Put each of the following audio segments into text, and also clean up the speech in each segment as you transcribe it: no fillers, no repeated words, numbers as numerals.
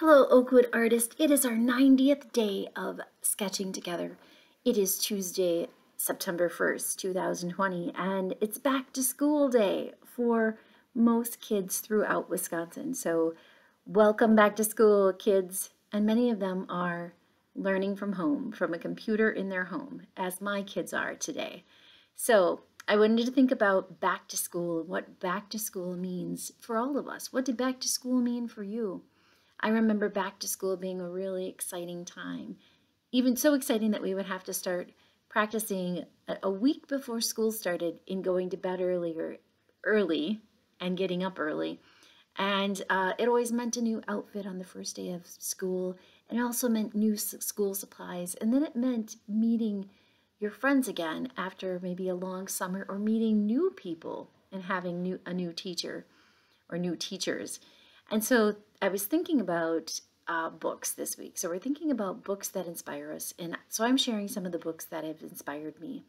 Hello, Oakwood artist. It is our 90th day of sketching together. It is Tuesday, September 1st, 2020, and it's back to school day for most kids throughout Wisconsin. So welcome back to school, kids. And many of them are learning from home, from a computer in their home, as my kids are today. So I wanted to think about back to school and what back to school means for all of us. What did back to school mean for you? I remember back to school being a really exciting time, even so exciting that we would have to start practicing a week before school started in going to bed early and getting up early. And it always meant a new outfit on the first day of school, and it also meant new school supplies. And then it meant meeting your friends again after maybe a long summer, or meeting new people and having a new teacher or new teachers. And so I was thinking about books this week. So we're thinking about books that inspire us. And so I'm sharing some of the books that have inspired me.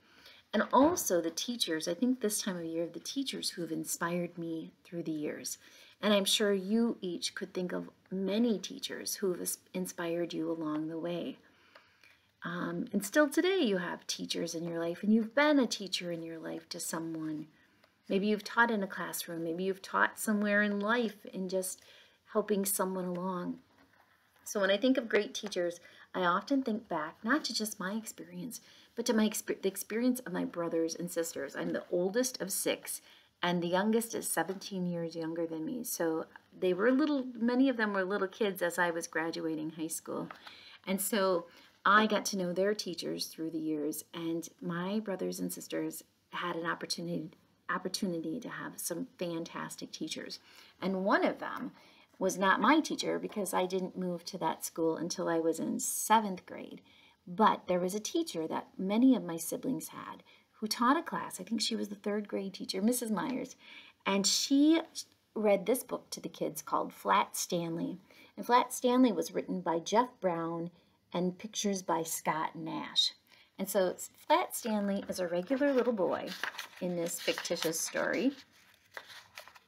And also the teachers, I think this time of year, the teachers who have inspired me through the years. And I'm sure you each could think of many teachers who have inspired you along the way. And still today you have teachers in your life, and you've been a teacher in your life to someone. Maybe you've taught in a classroom. Maybe you've taught somewhere in life in just helping someone along. So when I think of great teachers, I often think back not to just my experience, but to the experience of my brothers and sisters. I'm the oldest of 6, and the youngest is 17 years younger than me. So they were many of them were little kids as I was graduating high school. And so I got to know their teachers through the years, and my brothers and sisters had an opportunity to have some fantastic teachers. And one of them was not my teacher, because I didn't move to that school until I was in 7th grade. But there was a teacher that many of my siblings had who taught a class. I think she was the 3rd grade teacher, Mrs. Myers. And she read this book to the kids called Flat Stanley. And Flat Stanley was written by Jeff Brown and pictures by Scott Nash. And so Flat Stanley is a regular little boy in this fictitious story.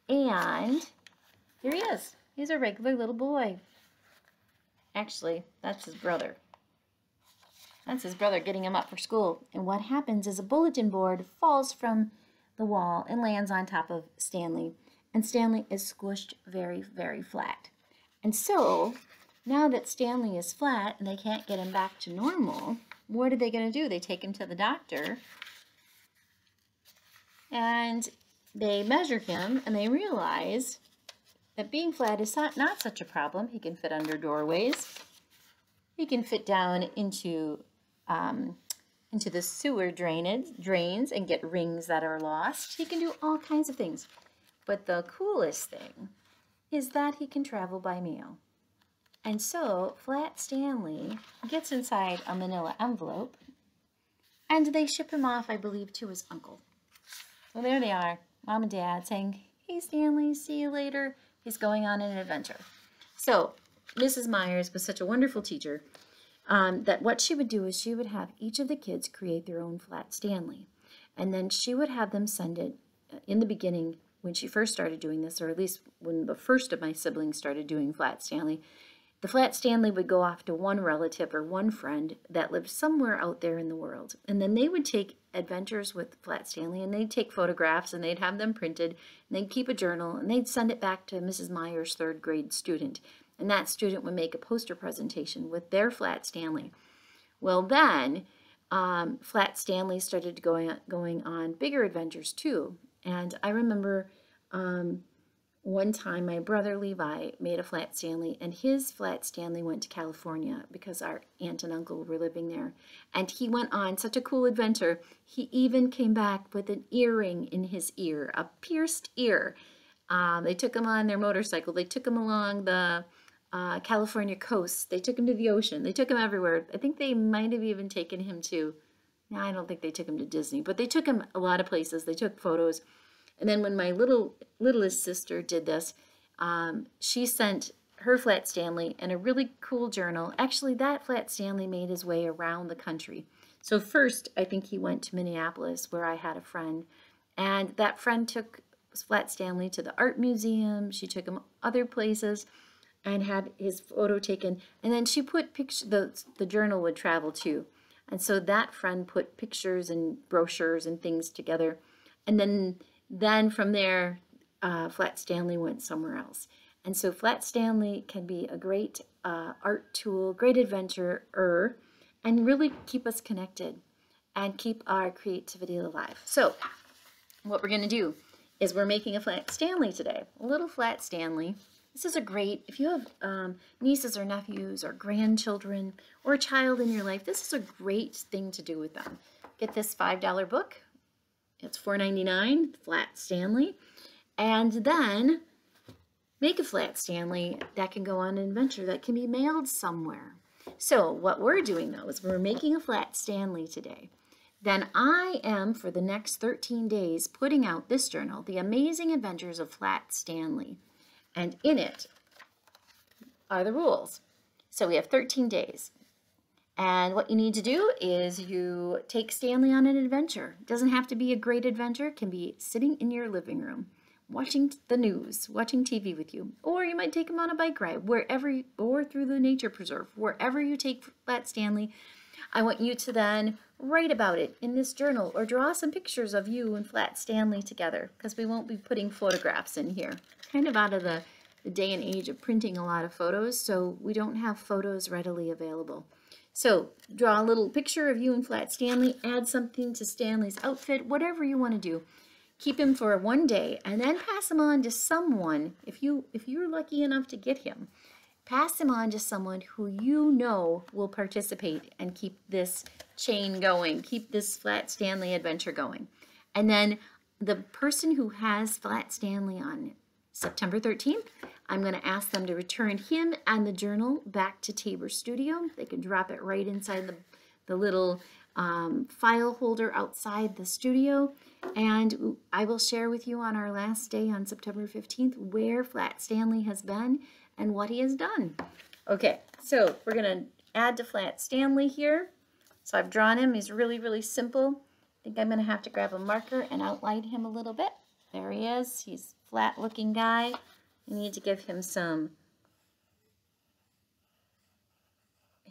And here he is. He's a regular little boy. Actually, that's his brother. That's his brother getting him up for school. And what happens is a bulletin board falls from the wall and lands on top of Stanley. And Stanley is squished very, very flat. And so now that Stanley is flat and they can't get him back to normal, what are they going to do? They take him to the doctor, and they measure him, and they realize that being flat is not such a problem. He can fit under doorways. He can fit down into the sewer drains and get rings that are lost. He can do all kinds of things. But the coolest thing is that he can travel by mail. And so Flat Stanley gets inside a manila envelope, and they ship him off, I believe, to his uncle. So there they are, Mom and Dad, saying, "Hey, Stanley, see you later." He's going on an adventure. So Mrs. Myers was such a wonderful teacher that what she would do is she would have each of the kids create their own Flat Stanley. And then she would have them send it in the beginning when she first started doing this, or at least when the first of my siblings started doing Flat Stanley. The Flat Stanley would go off to one relative or one friend that lived somewhere out there in the world. And then they would take adventures with Flat Stanley, and they'd take photographs, and they'd have them printed, and they'd keep a journal, and they'd send it back to Mrs. Myers' 3rd grade student. And that student would make a poster presentation with their Flat Stanley. Well, then Flat Stanley started going on bigger adventures too. And I remember one time my brother Levi made a Flat Stanley, and his Flat Stanley went to California because our aunt and uncle were living there. And he went on such a cool adventure. He even came back with an earring in his ear, a pierced ear. They took him on their motorcycle. They took him along the California coast. They took him to the ocean. They took him everywhere. I think they might have even taken him to, no, I don't think they took him to Disney, but they took him a lot of places. They took photos. And then when my littlest sister did this, she sent her Flat Stanley and a really cool journal. Actually, that Flat Stanley made his way around the country. So first, I think he went to Minneapolis, where I had a friend. And that friend took Flat Stanley to the art museum. She took him other places. and had his photo taken. And then she put the journal would travel too. And so that friend put pictures and brochures and things together. And then from there, Flat Stanley went somewhere else. And so Flat Stanley can be a great art tool, great adventurer, and really keep us connected and keep our creativity alive. So what we're going to do is we're making a Flat Stanley today, a little Flat Stanley. This is a great, if you have nieces or nephews or grandchildren or a child in your life, this is a great thing to do with them. Get this $5 book. It's $4.99, Flat Stanley. And then make a Flat Stanley that can go on an adventure that can be mailed somewhere. So what we're doing though is we're making a Flat Stanley today. Then I am, for the next 13 days, putting out this journal, The Amazing Adventures of Flat Stanley. And in it are the rules. So we have 13 days. And what you need to do is you take Stanley on an adventure. It doesn't have to be a great adventure. It can be sitting in your living room, watching the news, watching TV with you. Or you might take him on a bike ride, or through the nature preserve. Wherever you take Flat Stanley, I want you to then write about it in this journal or draw some pictures of you and Flat Stanley together, because we won't be putting photographs in here. Kind of out of the day and age of printing a lot of photos, so we don't have photos readily available. So draw a little picture of you and Flat Stanley, add something to Stanley's outfit, whatever you want to do. Keep him for one day and then pass him on to someone. If you're lucky enough to get him, pass him on to someone who you know will participate and keep this chain going, keep this Flat Stanley adventure going. And then the person who has Flat Stanley on September 13th, I'm going to ask them to return him and the journal back to Tabor Studio. They can drop it right inside the little file holder outside the studio. And I will share with you on our last day on September 15th where Flat Stanley has been and what he has done. Okay, so we're going to add to Flat Stanley here. So I've drawn him. He's really, really simple. I think I'm going to have to grab a marker and outline him a little bit. There he is. He's a flat-looking guy. You need to give him some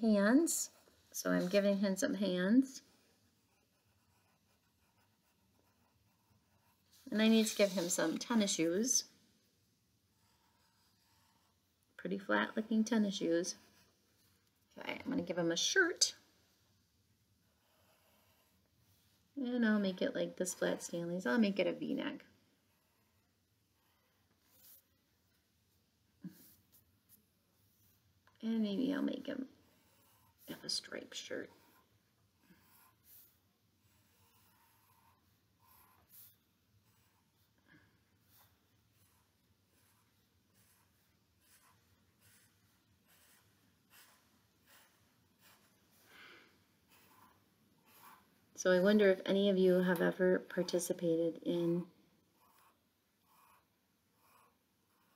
hands. So I'm giving him some hands. And I need to give him some tennis shoes. Pretty flat-looking tennis shoes. Okay, I'm going to give him a shirt. And I'll make it like this Flat Stanley's. I'll make it a V-neck. And maybe I'll make him have a striped shirt. So I wonder if any of you have ever participated in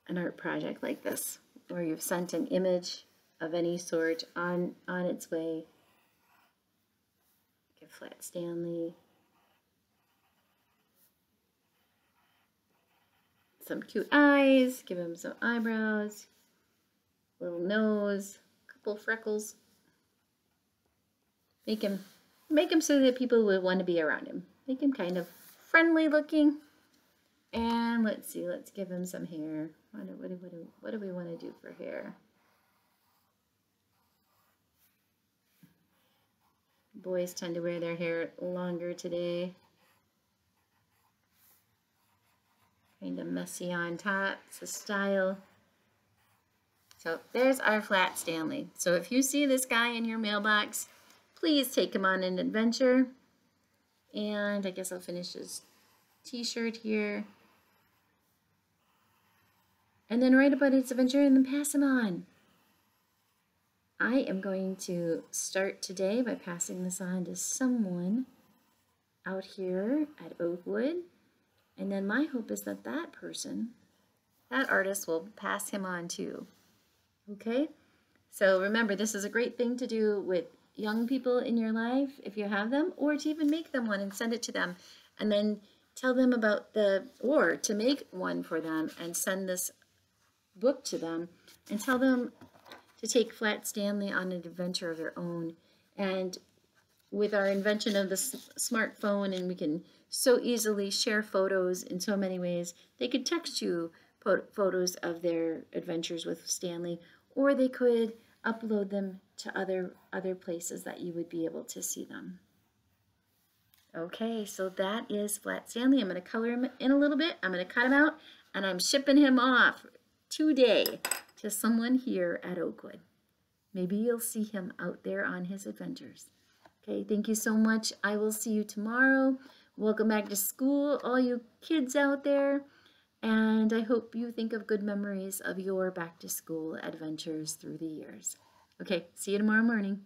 an art project like this, where you've sent an image of any sort on its way. Give Flat Stanley some cute eyes, give him some eyebrows, little nose, couple freckles. Make him so that people would want to be around him. Make him kind of friendly looking. And let's see, let's give him some hair. What do we want to do for hair? Boys tend to wear their hair longer today. Kind of messy on top. It's a style. So there's our Flat Stanley. So if you see this guy in your mailbox, please take him on an adventure. And I guess I'll finish his t-shirt here. And then write about his adventure and then pass him on. I am going to start today by passing this on to someone out here at Oakwood. And then my hope is that that person, that artist, will pass him on too. Okay? So remember, this is a great thing to do with young people in your life, if you have them, or to even make them one and send it to them. And then tell them about or to make one for them and send this book to them and tell them to take Flat Stanley on an adventure of their own. And with our invention of the smartphone, and we can so easily share photos in so many ways, they could text you photos of their adventures with Stanley, or they could upload them to other places that you would be able to see them. Okay, so that is Flat Stanley. I'm going to color him in a little bit. I'm going to cut him out, and I'm shipping him off today to someone here at Oakwood. Maybe you'll see him out there on his adventures. Okay, thank you so much. I will see you tomorrow. Welcome back to school, all you kids out there. And I hope you think of good memories of your back to school adventures through the years. Okay, see you tomorrow morning.